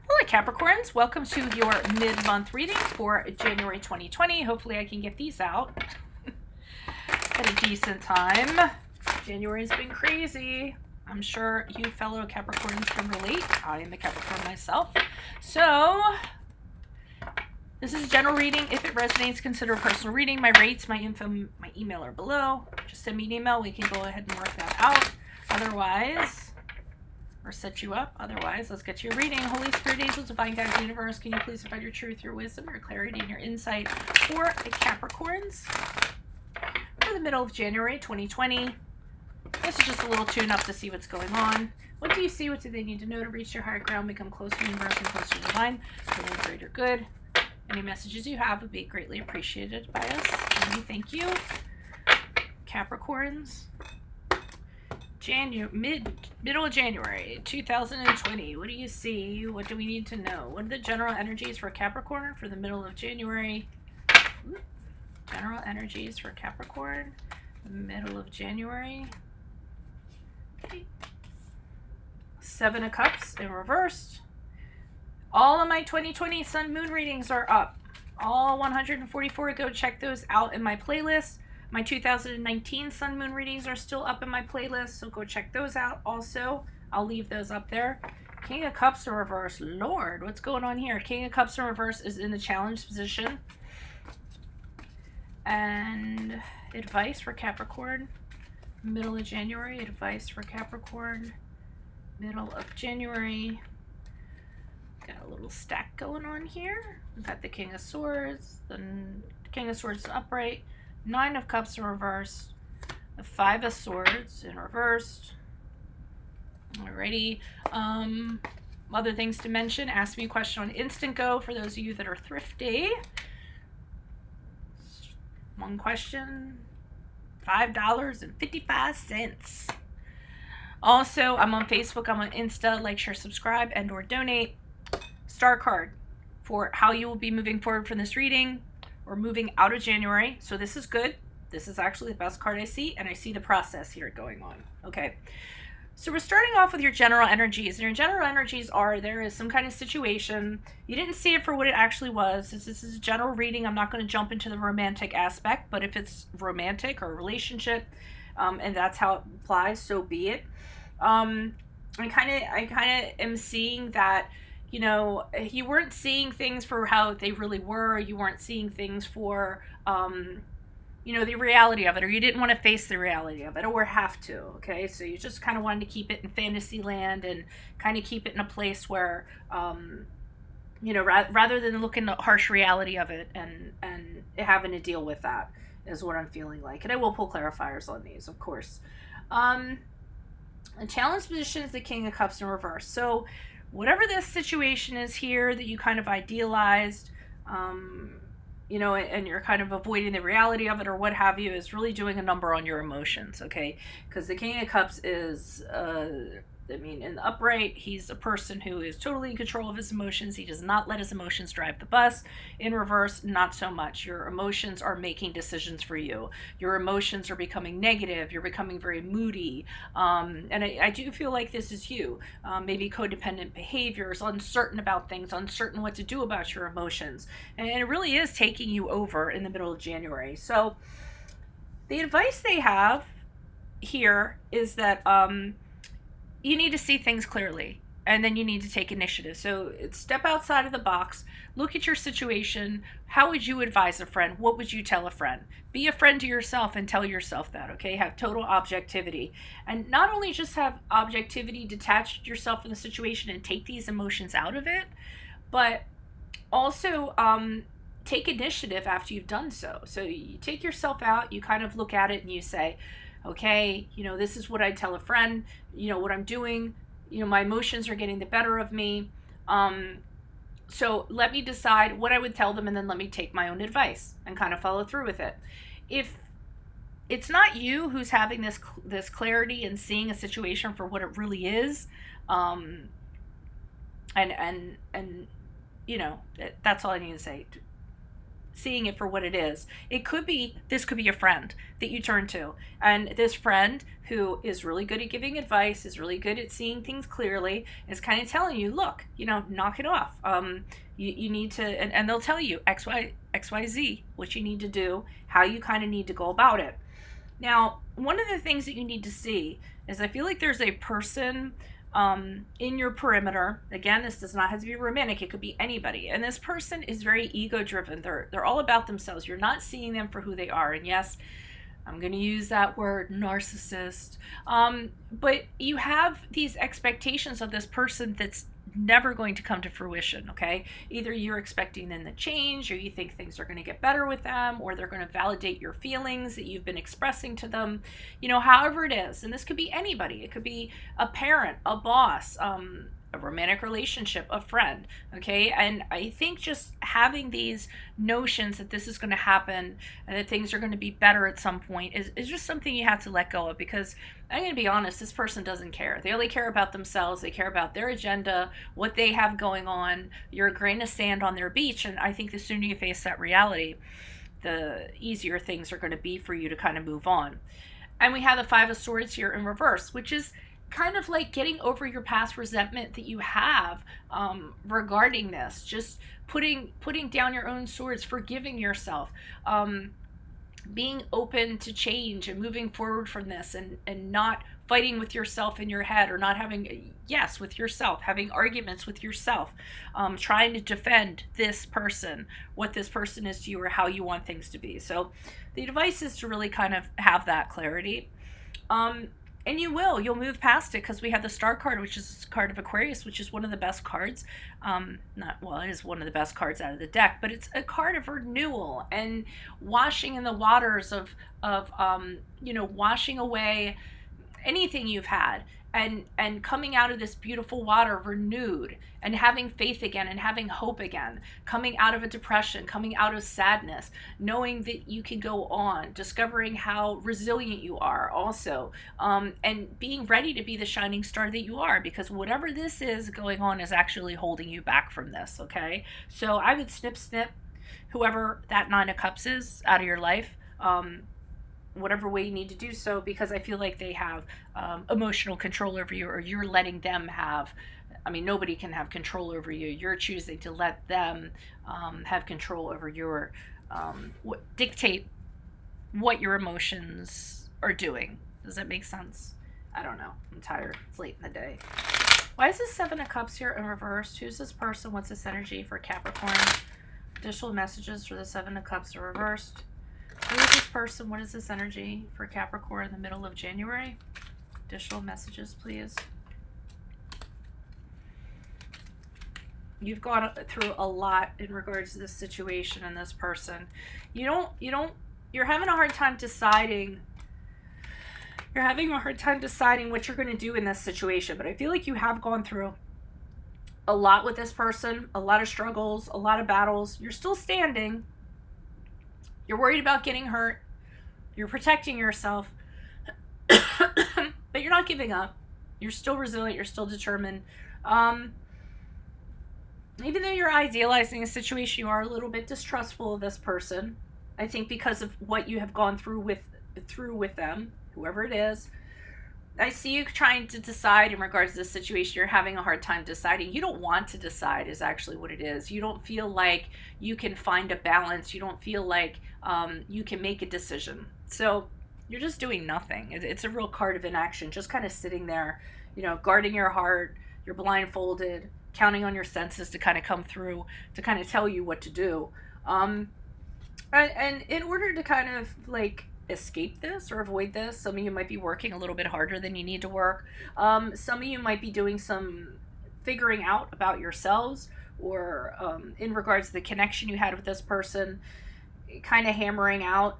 Hello Capricorns, welcome to your mid-month reading for January 2020. Hopefully I can get these out at a decent time. January's been crazy. I'm sure you fellow Capricorns can relate. I am a Capricorn myself. So this is a general reading. If it resonates, consider a personal reading. My rates, my info, my email are below. Just send me an email. We can go ahead and work that out. Otherwise, or set you up. Otherwise, let's get to your reading. Holy Spirit, angels, divine guides, universe, can you please provide your truth, your wisdom, your clarity, and your insight for the Capricorns for the middle of January 2020. This is just a little tune-up to see what's going on. What do you see? What do they need to know to reach their higher ground, become closer to the universe and closer to divine, for the greater good? Any messages you have would be greatly appreciated by us. Thank you. Capricorns. Middle of January 2020. What do you see? What do we need to know? What are the general energies for Capricorn for the middle of January? General energies for Capricorn, the middle of January. Okay. 7 of Cups in reversed. All of my 2020 Sun Moon readings are up. All 144. Go check those out in my playlist. My 2019 Sun Moon readings are still up in my playlist, so go check those out also. I'll leave those up there. King of Cups in reverse. Lord, what's going on here? King of Cups in reverse is in the challenge position. And advice for Capricorn, middle of January. Advice for Capricorn, middle of January. Got a little stack going on here. We've got the King of Swords, the King of Swords upright, 9 of Cups in reverse, the 5 of Swords in reversed. Alrighty. Other things to mention. Ask me a question on Instant Go for those of you that are thrifty. One question, $5.55. Also, I'm on Facebook, I'm on Insta. Like, share, subscribe, and or donate. Star card for how you will be moving forward from this reading. We're moving out of January, so this is good. This is actually the best card I see, and I see the process here going on. Okay, so we're starting off with your general energies, and your general energies are there is some kind of situation. You didn't see it for what it actually was. This is a general reading. I'm not going to jump into the romantic aspect, but if it's romantic or a relationship, and that's how it applies, so be it. I kind of am seeing that, you know, you weren't seeing things for how they really were. You weren't seeing things for, you know, the reality of it, or you didn't want to face the reality of it, or have to, okay? So you just kind of wanted to keep it in fantasy land and kind of keep it in a place where, you know, rather than looking at the harsh reality of it and having to deal with that is what I'm feeling like. And I will pull clarifiers on these, of course. The challenge position is the King of Cups in reverse. So whatever this situation is here that you kind of idealized, you know, and you're kind of avoiding the reality of it or what have you, is really doing a number on your emotions, okay? Because the King of Cups is, I mean, in the upright, he's a person who is totally in control of his emotions. He does not let his emotions drive the bus. In reverse, not so much. Your emotions are making decisions for you. Your emotions are becoming negative. You're becoming very moody. And I do feel like this is you. Maybe codependent behaviors, uncertain about things, uncertain what to do about your emotions. And it really is taking you over in the middle of January. So the advice they have here is that, you need to see things clearly, and then you need to take initiative. So step outside of the box, look at your situation. How would you advise a friend? What would you tell a friend? Be a friend to yourself and tell yourself that, okay? Have total objectivity. And not only just have objectivity, detach yourself from the situation and take these emotions out of it, but also take initiative after you've done so. So you take yourself out, you kind of look at it and you say, okay, you know, this is what I tell a friend, you know, what I'm doing, you know, my emotions are getting the better of me. So let me decide what I would tell them, and then let me take my own advice and kind of follow through with it. If it's not you who's having this clarity and seeing a situation for what it really is, and you know, that's all I need to say. seeing it for what it is. This could be a friend that you turn to, and this friend who is really good at giving advice, is really good at seeing things clearly, is kind of telling you, look, knock it off. You need to, and they'll tell you XYZ, what you need to do, how you kind of need to go about it. Now, one of the things that you need to see is, I feel like there's a person in your perimeter. Again, this does not have to be romantic. It could be anybody. And this person is very ego driven. They're all about themselves. You're not seeing them for who they are. And yes, I'm going to use that word, narcissist. But you have these expectations of this person that's never going to come to fruition, okay? Either you're expecting them to change, or you think things are going to get better with them, or they're going to validate your feelings that you've been expressing to them, however it is. And this could be anybody. It could be a parent, a boss, a romantic relationship, a friend, okay? And I think just having these notions that this is going to happen and that things are going to be better at some point is just something you have to let go of, because I'm going to be honest, this person doesn't care. They only care about themselves. They care about their agenda, what they have going on. You're a grain of sand on their beach, and I think the sooner you face that reality, the easier things are going to be for you to kind of move on. And we have the Five of Swords here in reverse, which is kind of like getting over your past resentment that you have regarding this. Just putting down your own swords, forgiving yourself, being open to change and moving forward from this, and not fighting with yourself in your head, or not having, with yourself, having arguments with yourself, trying to defend this person, what this person is to you, or how you want things to be. So the advice is to really kind of have that clarity. And you'll move past it, because we have the Star card, which is a card of Aquarius, which is one of the best cards. It is one of the best cards out of the deck, but it's a card of renewal and washing in the waters of washing away anything you've had, and coming out of this beautiful water renewed, and having faith again, and having hope again, coming out of a depression, coming out of sadness, knowing that you can go on, discovering how resilient you are also, and being ready to be the shining star that you are, because whatever this is going on is actually holding you back from this, okay? So I would snip whoever that Nine of Cups is out of your life, whatever way you need to do so, because I feel like they have emotional control over you, or you're letting them have. Nobody can have control over you. You're choosing to let them have control over your, dictate what your emotions are doing. Does that make sense? I don't know. I'm tired. It's late in the day. Why is this Seven of Cups here in reverse? Who's this person? What's this energy for Capricorn? Additional messages for the Seven of Cups are reversed. Who is this person? What is this energy for Capricorn in the middle of January? Additional messages, please. You've gone through a lot in regards to this situation and this person. You're having a hard time deciding. You're having a hard time deciding what you're going to do in this situation, but I feel like you have gone through a lot with this person, a lot of struggles, a lot of battles. You're still standing. You're worried about getting hurt. You're protecting yourself. But you're not giving up. You're still resilient. You're still determined. Even though you're idealizing a situation, you are a little bit distrustful of this person. I think because of what you have gone through with them, whoever it is. I see you trying to decide in regards to this situation. You're having a hard time deciding. You don't want to decide is actually what it is. You don't feel like you can find a balance. You don't feel like you can make a decision. So you're just doing nothing. It's a real card of inaction, just kind of sitting there, guarding your heart. You're blindfolded, counting on your senses to kind of come through, to kind of tell you what to do. And in order to kind of escape this or avoid this, some of you might be working a little bit harder than you need to work. Some of you might be doing some figuring out about yourselves, or in regards to the connection you had with this person, kind of hammering out,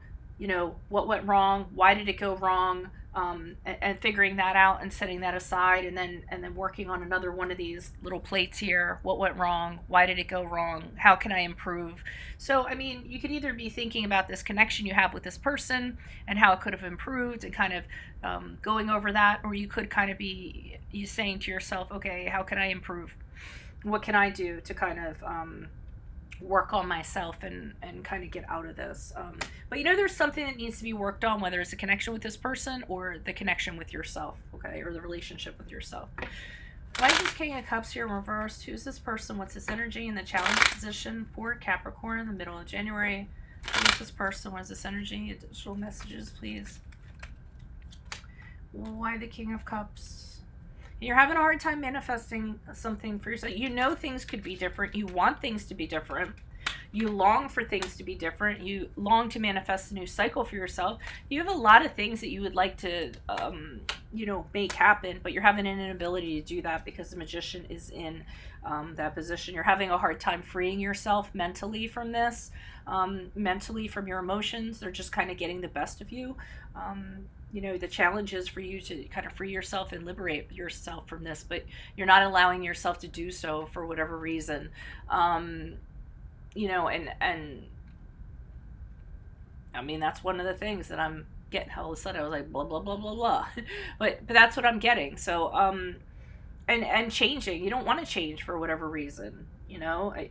what went wrong, why did it go wrong, and figuring that out and setting that aside, and then working on another one of these little plates here. What went wrong? Why did it go wrong? How can I improve? So, you could either be thinking about this connection you have with this person and how it could have improved, and kind of going over that, or you could kind of be saying to yourself, okay, how can I improve? What can I do to kind of work on myself and kind of get out of this. But you know, there's something that needs to be worked on, whether it's a connection with this person or the connection with yourself, okay, or the relationship with yourself. Why is this King of Cups here reversed? Who's this person? What's this energy in the challenge position for Capricorn in the middle of January? Who is this person? What is this energy? Additional messages, please. Why the King of Cups? You're having a hard time manifesting something for yourself. You know things could be different. You want things to be different. You long for things to be different. You long to manifest a new cycle for yourself. You have a lot of things that you would like to, make happen, but you're having an inability to do that because the Magician is in that position. You're having a hard time freeing yourself mentally from this, mentally from your emotions. They're just kind of getting the best of you. The challenge is for you to kind of free yourself and liberate yourself from this, but you're not allowing yourself to do so for whatever reason. And I mean, that's one of the things that I'm getting. All of a sudden I was like, blah, blah, blah, blah, blah. But that's what I'm getting. So, and changing, you don't want to change for whatever reason, I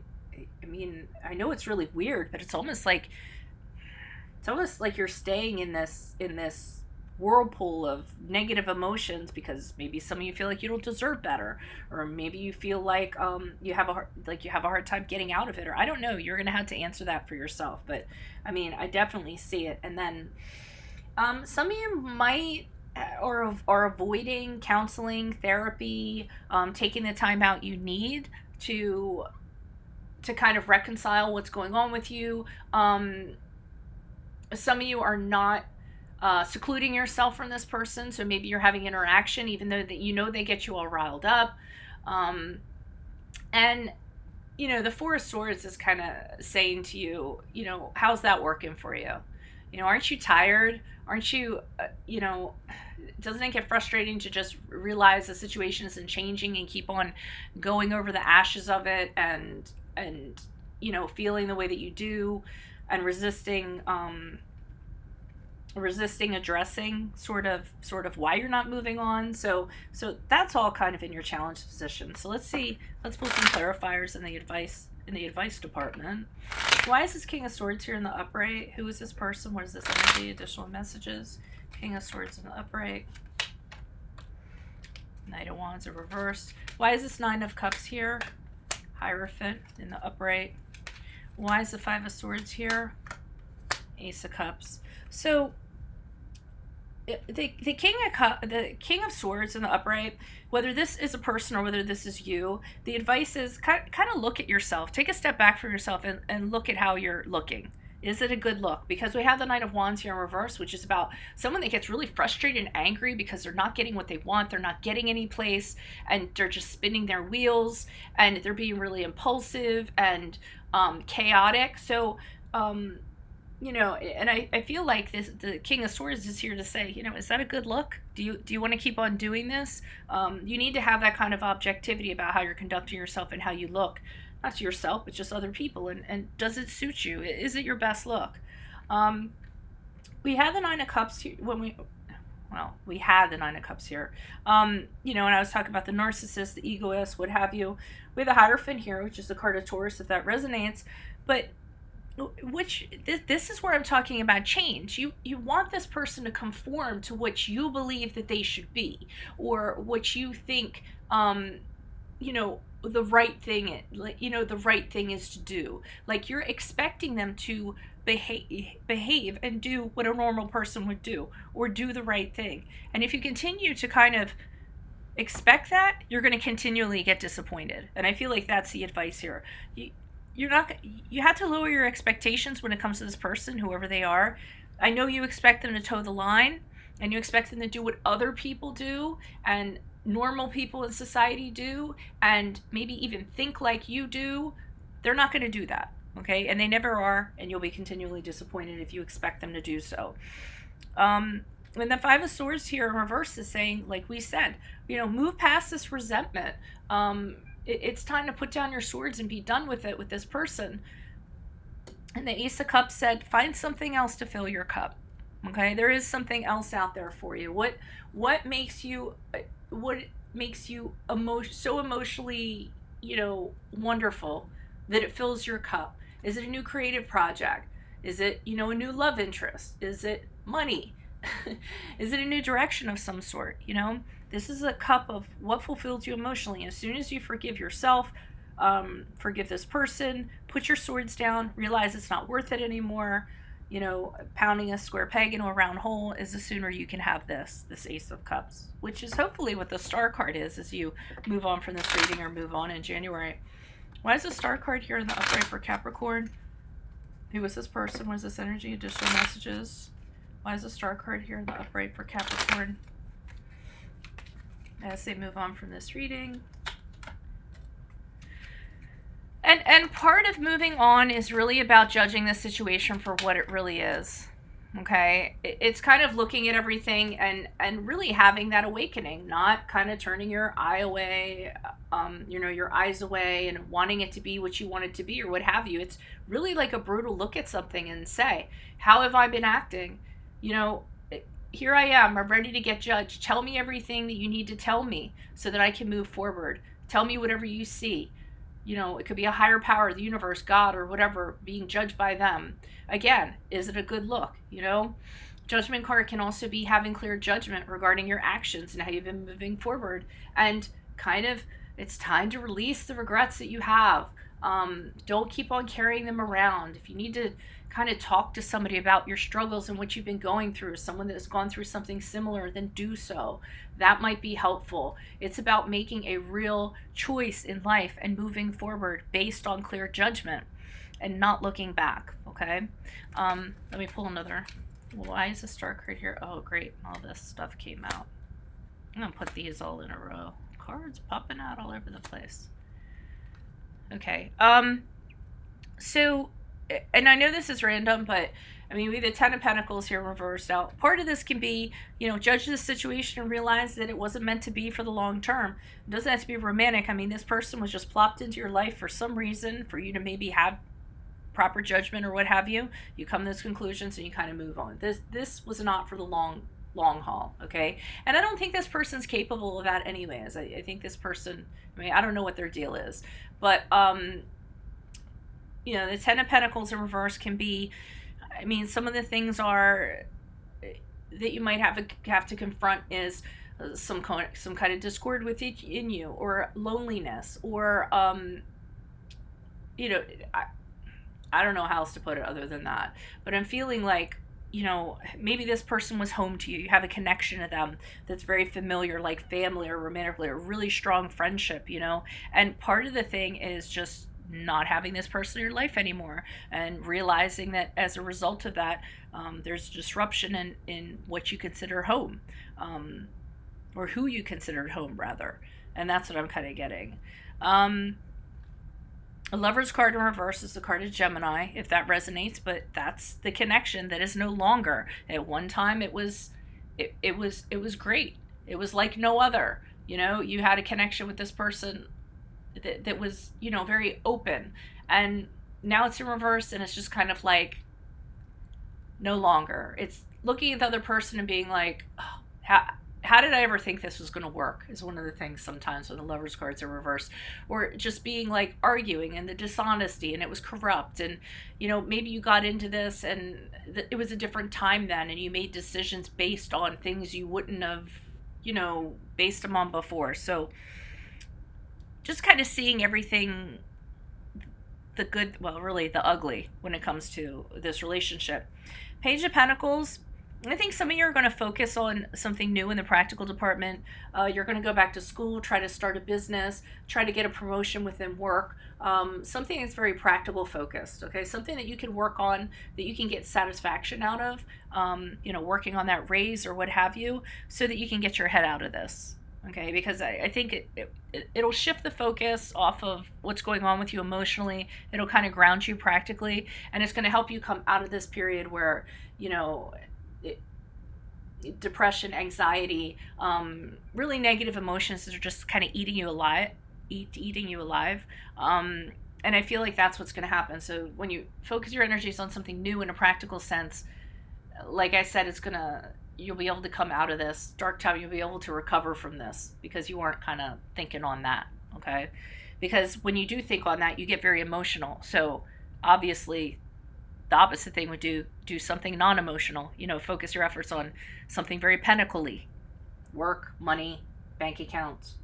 mean, I know it's really weird, but it's almost like you're staying in this whirlpool of negative emotions because maybe some of you feel like you don't deserve better, or maybe you feel like you have a hard time getting out of it, or I don't know. You're gonna have to answer that for yourself. But I mean, I definitely see it. And then some of you might are avoiding counseling, therapy, taking the time out you need to kind of reconcile what's going on with you. Some of you are not secluding yourself from this person, so maybe you're having interaction even though that they get you all riled up. And the Four of Swords is kind of saying to you, how's that working for you? Aren't you tired? Aren't you, doesn't it get frustrating to just realize the situation isn't changing and keep on going over the ashes of it and feeling the way that you do and resisting addressing sort of why you're not moving on. So that's all kind of in your challenge position. So let's pull some clarifiers in the advice department. Why is this King of Swords here in the upright? Who is this person? What is this energy? Additional messages. King of Swords in the upright. Knight of Wands are reversed. Why is this Nine of Cups here? Hierophant in the upright. Why is the Five of Swords here? Ace of Cups. So the King of Swords in the upright, whether this is a person or whether this is you, the advice is kind of look at yourself. Take a step back from yourself and look at how you're looking. Is it a good look? Because we have the Knight of Wands here in reverse, which is about someone that gets really frustrated and angry because they're not getting what they want. They're not getting any place, and they're just spinning their wheels, and they're being really impulsive and chaotic. So, and I feel like the King of Swords is here to say, is that a good look? Do you want to keep on doing this? You need to have that kind of objectivity about how you're conducting yourself and how you look. Not to yourself, but just other people. And does it suit you? Is it your best look? We had the Nine of Cups here we had the Nine of Cups here. And I was talking about the narcissist, the egoist, what have you. We have the Hierophant here, which is the card of Taurus, if that resonates. But this is where I'm talking about change. You want this person to conform to what you believe that they should be, or what you think the right thing the right thing is to do. Like, you're expecting them to behave and do what a normal person would do, or do the right thing. And if you continue to kind of expect that, you're going to continually get disappointed. And I feel like that's the advice here. You have to lower your expectations when it comes to this person, whoever they are. I know you expect them to toe the line, and you expect them to do what other people do and normal people in society do, and maybe even think like you do. They're not going to do that, okay? And they never are, and you'll be continually disappointed if you expect them to do so. And the Five of Swords here in reverse is saying, like we said, move past this resentment. It's time to put down your swords and be done with it with this person. And the Ace of Cups said, find something else to fill your cup. Okay, there is something else out there for you. What makes you so emotionally, wonderful that it fills your cup? Is it a new creative project? Is it, a new love interest? Is it money? Is it a new direction of some sort? This is a cup of what fulfills you emotionally. As soon as you forgive yourself, forgive this person, put your swords down, realize it's not worth it anymore. Pounding a square peg into a round hole is the sooner you can have this Ace of Cups, which is hopefully what the Star card is as you move on from this reading or move on in January. Why is the Star card here in the upright for Capricorn? Who was this person? What is this energy? Additional messages. Why is the Star card here in the upright for Capricorn as they move on from this reading? And part of moving on is really about judging the situation for what it really is. Okay? It's kind of looking at everything and really having that awakening, not kind of turning your eye away, your eyes away and wanting it to be what you want it to be or what have you. It's really like a brutal look at something and say, how have I been acting? Here I am. I'm ready to get judged. Tell me everything that you need to tell me so that I can move forward. Tell me whatever you see. It could be a higher power, the universe, God, or whatever, being judged by them. Again, is it a good look? Judgment card can also be having clear judgment regarding your actions and how you've been moving forward. And kind of, it's time to release the regrets that you have. Don't keep on carrying them around. If you need to kind of talk to somebody about your struggles and what you've been going through, someone that has gone through something similar, then do so. That might be helpful. It's about making a real choice in life and moving forward based on clear judgment and not looking back, okay? Let me pull another. Why is the Star card here? Oh, great. All this stuff came out. I'm going to put these all in a row. Cards popping out all over the place. Okay. So, and I know this is random, but I mean, we have the Ten of Pentacles here reversed out. Part of this can be, judge the situation and realize that it wasn't meant to be for the long term. It doesn't have to be romantic. I mean, this person was just plopped into your life for some reason, for you to maybe have proper judgment or what have you. You come to those conclusions and you kind of move on. This was not for the long haul, okay? And I don't think this person's capable of that anyways. I think this person, I don't know what their deal is, but the Ten of Pentacles in reverse can be, some of the things are that you might have to confront is some kind of discord within you, or loneliness, or I don't know how else to put it other than that. But I'm feeling like, maybe this person was home to you. You have a connection to them that's very familiar, like family or romantically, or really strong friendship, And part of the thing is just not having this person in your life anymore and realizing that as a result of that, there's disruption in what you consider home, or who you considered home, rather. And that's what I'm kind of getting. A Lover's card in reverse is the card of Gemini, if that resonates, but that's the connection that is no longer. At one time, it was great. It was like no other. You had a connection with this person that was, very open. And now it's in reverse, and it's just kind of like no longer. It's looking at the other person and being like, oh, how did I ever think this was going to work, is one of the things sometimes when the Lover's cards are reversed. Or just being like arguing and the dishonesty, and it was corrupt, and maybe you got into this and it was a different time then, and you made decisions based on things you wouldn't have based them on before. So just kind of seeing everything, the good, well, really the ugly, when it comes to this relationship. Page of Pentacles, I think some of you are going to focus on something new in the practical department. You're going to go back to school, try to start a business, try to get a promotion within work, something that's very practical focused, okay? Something that you can work on, that you can get satisfaction out of, working on that raise or what have you, so that you can get your head out of this, okay? Because I think it'll shift the focus off of what's going on with you emotionally. It'll kind of ground you practically, and it's going to help you come out of this period where, depression, anxiety, really negative emotions that are just kind of eating you alive. And I feel like that's what's going to happen. So when you focus your energies on something new in a practical sense, like I said, you'll be able to come out of this dark time. You'll be able to recover from this because you weren't kind of thinking on that. Okay. because when you do think on that, you get very emotional. So obviously, the opposite thing would do something non-emotional. Focus your efforts on something very pentacly: work, money, bank accounts,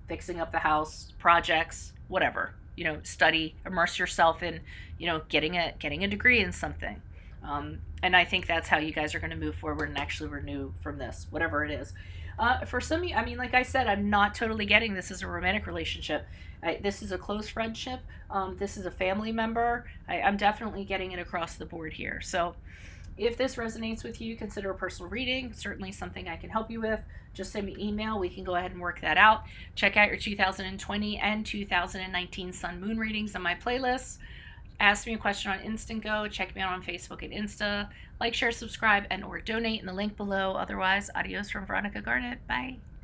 fixing up the house, projects, whatever. Study, immerse yourself in, getting a degree in something. And I think that's how you guys are going to move forward and actually renew from this, whatever it is. For some of you, I mean, like I said, I'm not totally getting this as a romantic relationship. This is a close friendship. This is a family member. I'm definitely getting it across the board here. So if this resonates with you, consider a personal reading. Certainly something I can help you with. Just send me an email. We can go ahead and work that out. Check out your 2020 and 2019 Sun Moon readings on my playlist. Ask me a question on Instant Go. Check me out on Facebook and Insta. Like, share, subscribe, and or donate in the link below. Otherwise, adios from Veronica Garnett. Bye.